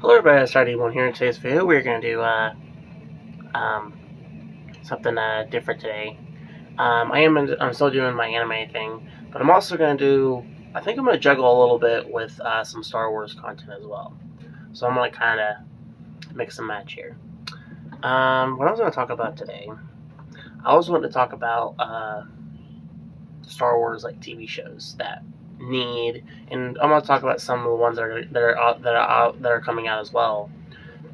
Hello everybody, it's RD1 here. In today's video, we're going to do um, something different today. I'm still doing my anime thing, but I'm also going to do, I think I'm going to juggle a little bit with some Star Wars content as well. So I'm going to kind of mix and match here. What I was going to talk about today, I was wanting to talk about Star Wars like TV shows that need, and I'm going to talk about some of the ones that are coming out as well.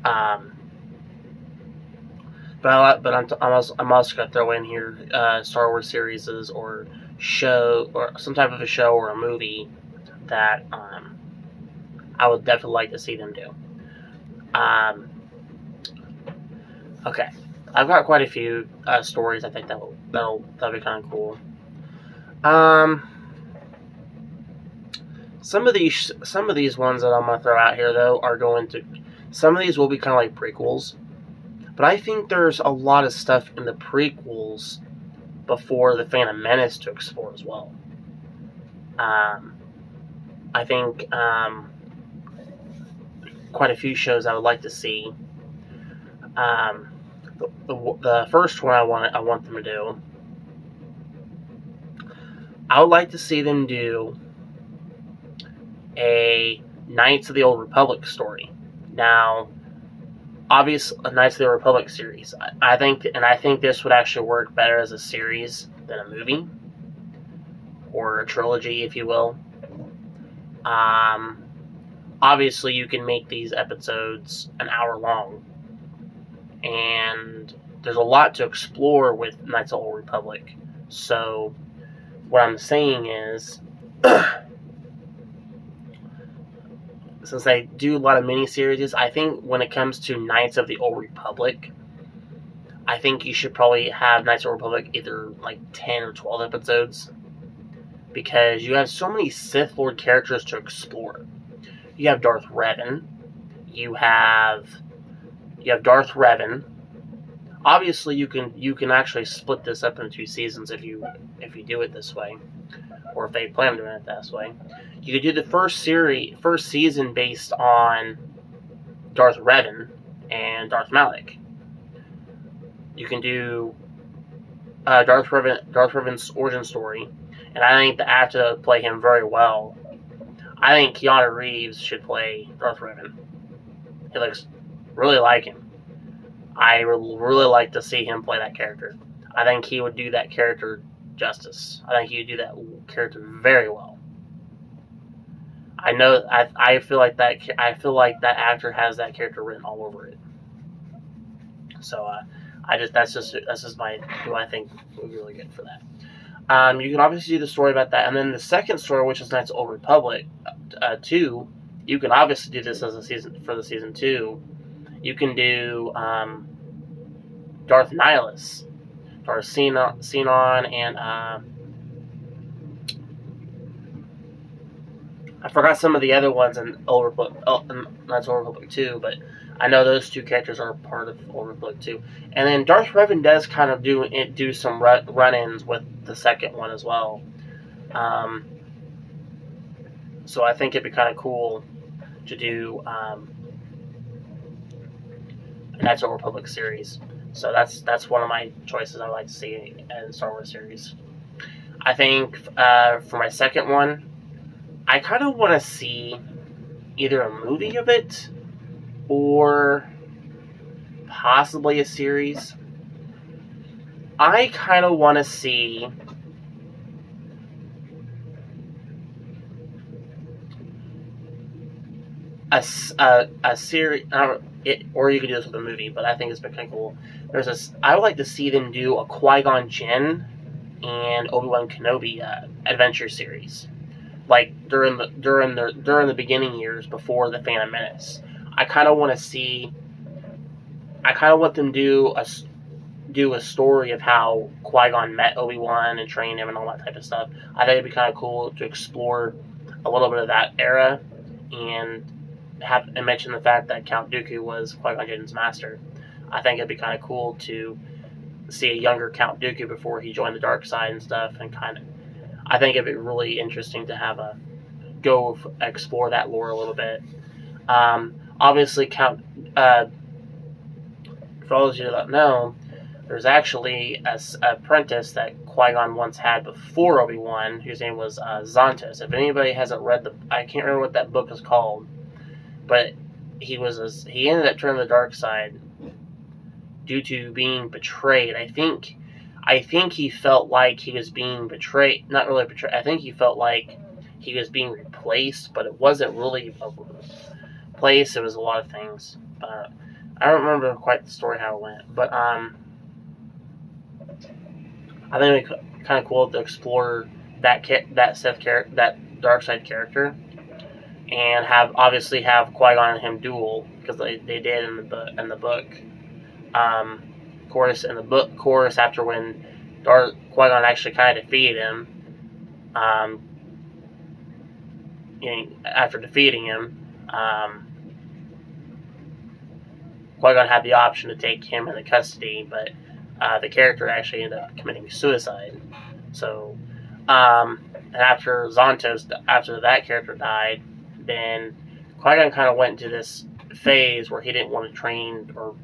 Um, I'm also gonna throw in here Star Wars series or show or some type of a show or a movie that I would definitely like to see them do. Okay, I've got quite a few stories. I think that'll be kind of cool. Some of these ones that I'm gonna throw out here though are going to, some of these will be kind of like prequels. But I think there's a lot of stuff in the prequels before the Phantom Menace to explore as well. I think quite a few shows I would like to see. The first one I want them to do, I would like to see them do a Knights of the Old Republic story. Now, obviously, a Knights of the Old Republic series. I think this would actually work better as a series than a movie or a trilogy, if you will. Obviously, you can make these episodes an hour long, and there's a lot to explore with Knights of the Old Republic. So, what I'm saying is, since I do a lot of miniseries, I think when it comes to Knights of the Old Republic, I think you should probably have Knights of the Old Republic either like 10 or 12 episodes, because you have so many Sith Lord characters to explore. You have Darth Revan. You have Darth Revan. Obviously, you can actually split this up into 2 seasons if you do it this way, or if they plan on doing it this way. You could do the first season based on Darth Revan and Darth Malak. You can do Darth Revan's origin story, and I think the actor play him very well. I think Keanu Reeves should play Darth Revan. He looks really like him. I would really like to see him play that character. I think he would do that character justice. I think he would do that character very well. I know. I feel like that actor has that character written all over it. So that's just my who I think would be really good for that. You can obviously do the story about that, and then the second story, which is Knights of the Old Republic 2, you can obviously do this as a season for the season 2. You can do Darth Nihilus, Darth Xenon, and I forgot some of the other ones in Knights of the Old Republic 2, but I know those 2 characters are part of Old Republic 2. And then Darth Revan does kind of do some run-ins with the second one as well. So I think it'd be kind of cool to do a Knights of the Old Republic series. So that's one of my choices I'd like to see in Star Wars series. I think for my second one, I kind of want to see either a movie of it or possibly a series. I kind of want to see a series, or you could do this with a movie, but I think it's been kind of cool. I would like to see them do a Qui-Gon Jinn and Obi-Wan Kenobi adventure series, like during the beginning years before the Phantom Menace. I kind of want them to do a story of how Qui-Gon met Obi-Wan and trained him and all that type of stuff. I think it'd be kind of cool to explore a little bit of that era and mention the fact that Count Dooku was Qui-Gon Jinn's master. I think it'd be kind of cool to see a younger Count Dooku before he joined the dark side and stuff, and I think it'd be really interesting to have explore that lore a little bit. obviously, for those of you that don't know, there's actually an apprentice that Qui-Gon once had before Obi-Wan, whose name was Xantos. If anybody hasn't read I can't remember what that book is called, but he ended up turning the dark side due to being betrayed. I think he felt like he was being betrayed. Not really betrayed. I think he felt like he was being replaced, but it wasn't really a replace. It was a lot of things. I don't remember quite the story how it went, but I think it'd be kind of cool to explore that Sith character, that dark side character, and obviously have Qui-Gon and him duel, because they did in the book. Of course, in the book, after when Qui-Gon actually kind of defeated him, after defeating him, Qui-Gon had the option to take him into custody, but the character actually ended up committing suicide. So, and after that character died, then Qui-Gon kind of went into this phase where he didn't want to train or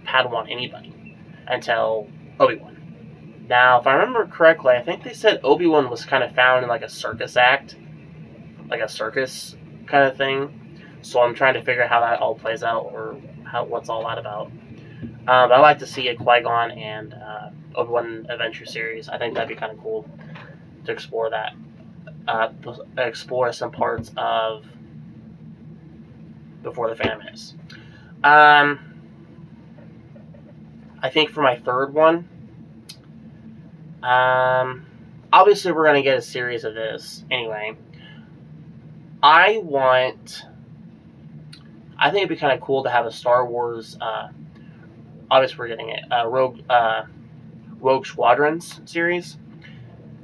Padawan anybody until Obi-Wan. Now, if I remember correctly, I think they said Obi-Wan was kind of found in like a circus act, like a circus kind of thing. So I'm trying to figure out how that all plays out, or what's all that about. But I'd like to see a Qui-Gon and Obi-Wan adventure series. I think that'd be kind of cool to explore that. Explore some parts of Before the Phantom Menace. I think for my third one, obviously we're going to get a series of this anyway. I think it'd be kind of cool to have a Star Wars, obviously we're getting it, Rogue Squadrons series.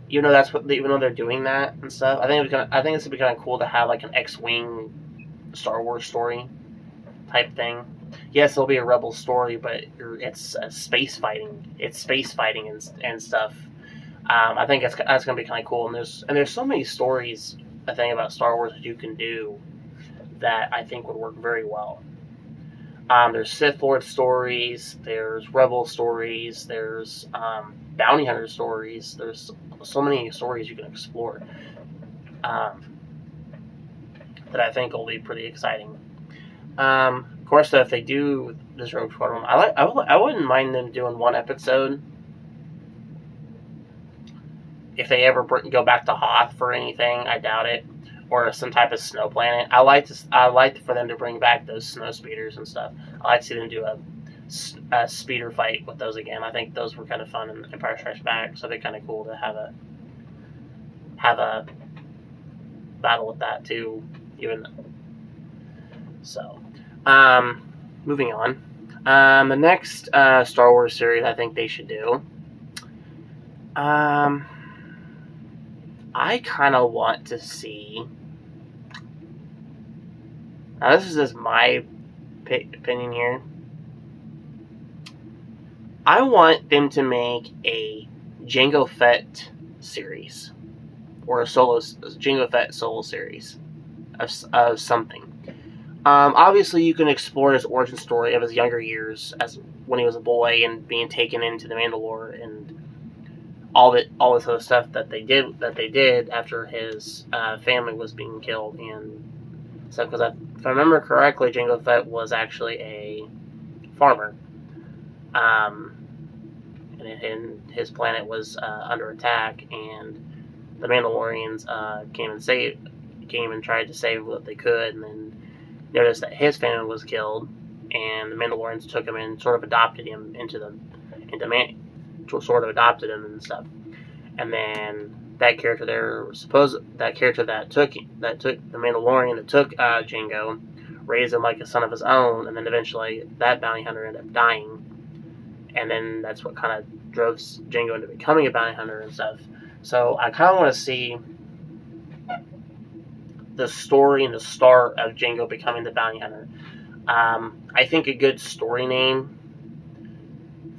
Even though they're doing that and stuff, I think this would be kind of cool to have like an X-Wing Star Wars story type thing. Yes, it'll be a Rebel story, but it's space fighting. It's space fighting and stuff. I think that's going to be kind of cool. And there's so many stories, I think, about Star Wars that you can do that I think would work very well. There's Sith Lord stories, there's Rebel stories, there's bounty hunter stories. There's so many stories you can explore that I think will be pretty exciting. Of course, though, if they do this Rogue Squadron, I wouldn't mind them doing one episode. If they ever go back to Hoth for anything, I doubt it, or some type of snow planet. I like for them to bring back those snow speeders and stuff. I like to see them do a speeder fight with those again. I think those were kind of fun in Empire Strikes Back, so they're kind of cool to have a battle with that too. Moving on. The next Star Wars series I think they should do. I kind of want to see. Now, this is just my opinion here. I want them to make a Jango Fett series, or a Jango Fett solo series of something. Obviously, you can explore his origin story of his younger years, as when he was a boy and being taken into the Mandalore, and all this other stuff that they did after his family was being killed and stuff. Because if I remember correctly, Jango Fett was actually a farmer, and his planet was under attack, and the Mandalorians came and tried to save what they could, and then noticed that his family was killed, and the Mandalorians took him and sort of adopted him sort of adopted him and stuff. And then that character that took the Mandalorian that took Jango, raised him like a son of his own, and then eventually that bounty hunter ended up dying. And then that's what kind of drove Jango into becoming a bounty hunter and stuff. So I kind of want to see the story and the start of Jango becoming the bounty hunter. I think a good story name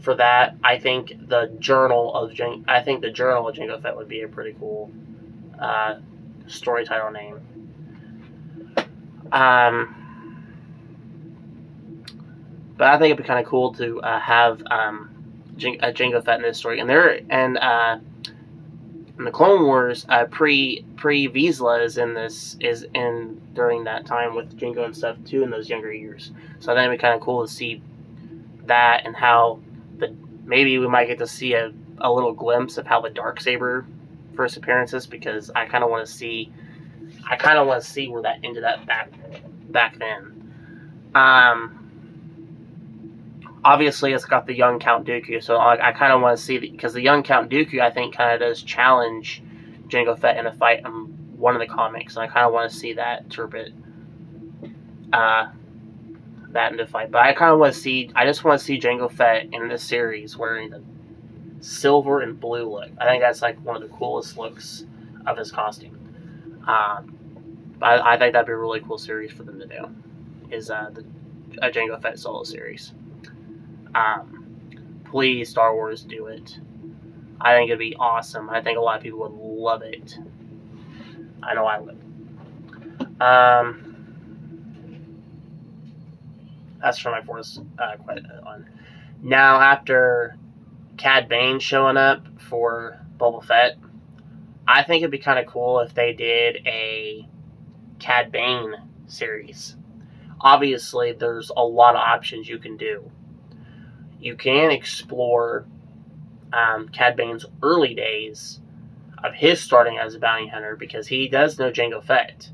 for that, I think the Journal of Jango Fett would be a pretty cool story title name. But I think it'd be kind of cool to have Jango Fett in this story, and in the Clone Wars, pre Vizsla is in during that time with Jango and stuff too in those younger years. So I think it'd be kind of cool to see that and how maybe we might get to see a little glimpse of how the Darksaber first appearances, because I kind of want to see where that ended up back then. Obviously, it's got the young Count Dooku, so I kind of want to see because the young Count Dooku, I think, kind of does challenge Jango Fett in a fight in one of the comics, and I kind of want to see that Turbot that in the fight. But I just want to see Jango Fett in this series wearing the silver and blue look. I think that's like one of the coolest looks of his costume. I think that'd be a really cool series for them to do, is a Jango Fett solo series. Please, Star Wars, do it. I think it'd be awesome. I think a lot of people would love it. I know I would. That's for my fourth one. Now, after Cad Bane showing up for Boba Fett, I think it'd be kind of cool if they did a Cad Bane series. Obviously, there's a lot of options you can do. You can explore Cad Bane's early days of his starting as a bounty hunter, because he does know Jango Fett.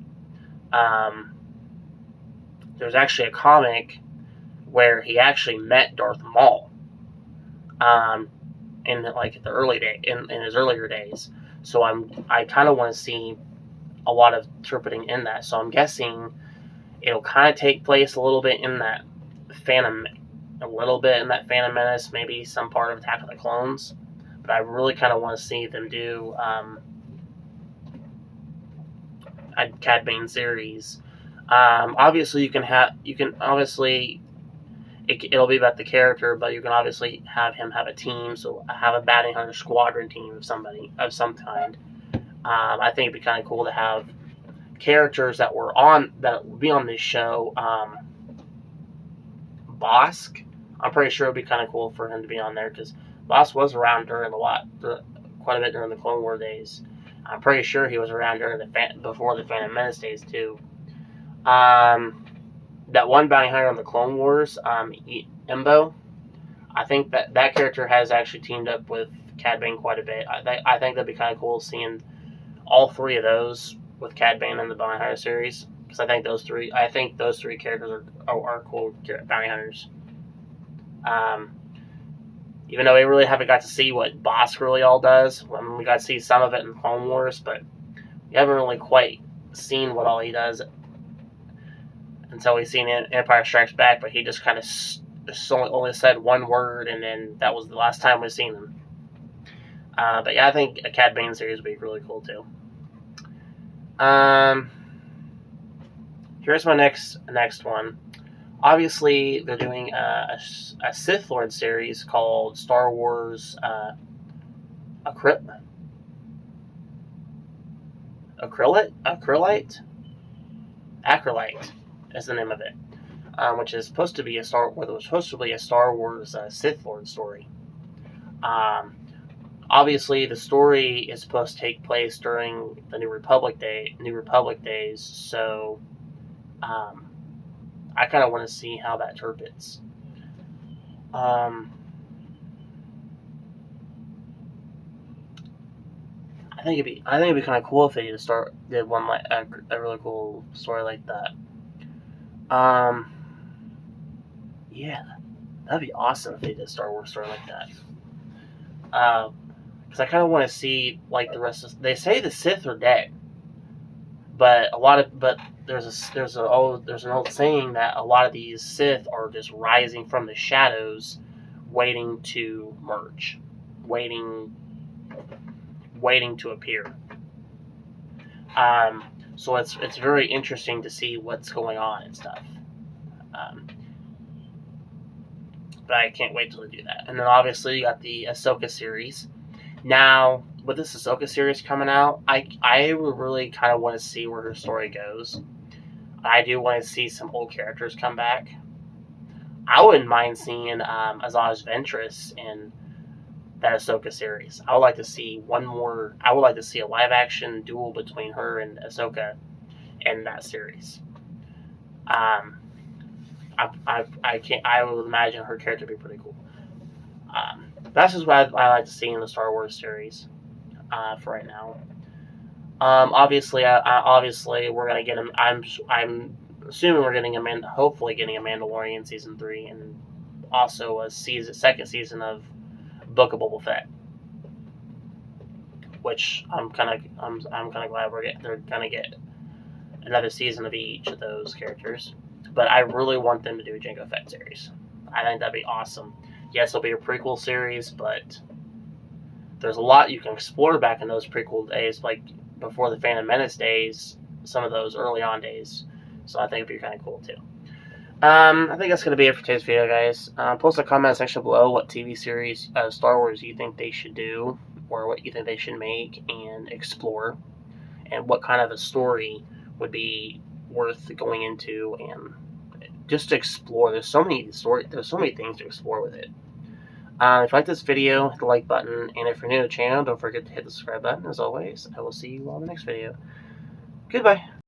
There's actually a comic where he actually met Darth Maul in like the early day in his earlier days. So I kind of want to see a lot of interpreting in that. So I'm guessing it'll kind of take place a little bit in that Phantom Menace, maybe some part of Attack of the Clones. But I really kind of want to see them do a Cad Bane series. Obviously, it'll be about the character, but you can obviously have him have a team, so have a bounty hunter squadron team of some kind. I think it'd be kind of cool to have characters that would be on this show. Bossk, I'm pretty sure it'd be kind of cool for him to be on there, because Bossk was around quite a bit during the Clone War days. I'm pretty sure he was around before the Phantom Menace days too. That one bounty hunter on the Clone Wars, Embo, I think that character has actually teamed up with Cad Bane quite a bit. I think that'd be kind of cool seeing all three of those with Cad Bane in the bounty hunter series, because I think those three characters are cool bounty hunters. Even though we really haven't got to see what Bossk really all does. We got to see some of it in Clone Wars, but we haven't really quite seen what all he does until we've seen Empire Strikes Back, but he just kind of only said one word, and then that was the last time we've seen him. But yeah, I think a Cad Bane series would be really cool too. Here's my next one. Obviously, they're doing a Sith Lord series called Star Wars Acrylite is the name of it, which is supposed to be a Star Wars Sith Lord story. Obviously, the story is supposed to take place during the New Republic days, so I kind of want to see how that interprets. I think it'd be kind of cool if they did one like a really cool story like that. Yeah, that'd be awesome if they did a Star Wars story like that. Because I kind of want to see like the rest of. They say the Sith are dead, but there's an old saying that a lot of these Sith are just rising from the shadows, waiting to merge, waiting to appear. So it's very interesting to see what's going on and stuff. But I can't wait till they do that. And then obviously you got the Ahsoka series. Now, with this Ahsoka series coming out, I would really kind of want to see where her story goes. I do want to see some old characters come back. I wouldn't mind seeing Azaj Ventress in that Ahsoka series. I would like to see one more. I would like to see a live action duel between her and Ahsoka in that series. Um, I can't. I would imagine her character would be pretty cool. That's just what I like to see in the Star Wars series for right now. Obviously, we're gonna get him. I'm assuming we're getting hopefully getting a Mandalorian season 3, and also a second season of Book of Boba Fett, which I'm kind of glad they're gonna get another season of each of those characters. But I really want them to do a Jango Fett series. I think that'd be awesome. Yes, it'll be a prequel series, but there's a lot you can explore back in those prequel days, like before the Phantom Menace days, some of those early on days. So I think it'd be kind of cool too. I think that's going to be it for today's video, guys. Post a comment section below what TV series Star Wars you think they should do, or what you think they should make and explore, and what kind of a story would be worth going into and just to explore. There's so many things to explore with it. If you like this video, hit the like button, and if you're new to the channel, don't forget to hit the subscribe button. As always, I will see you on the next video. Goodbye.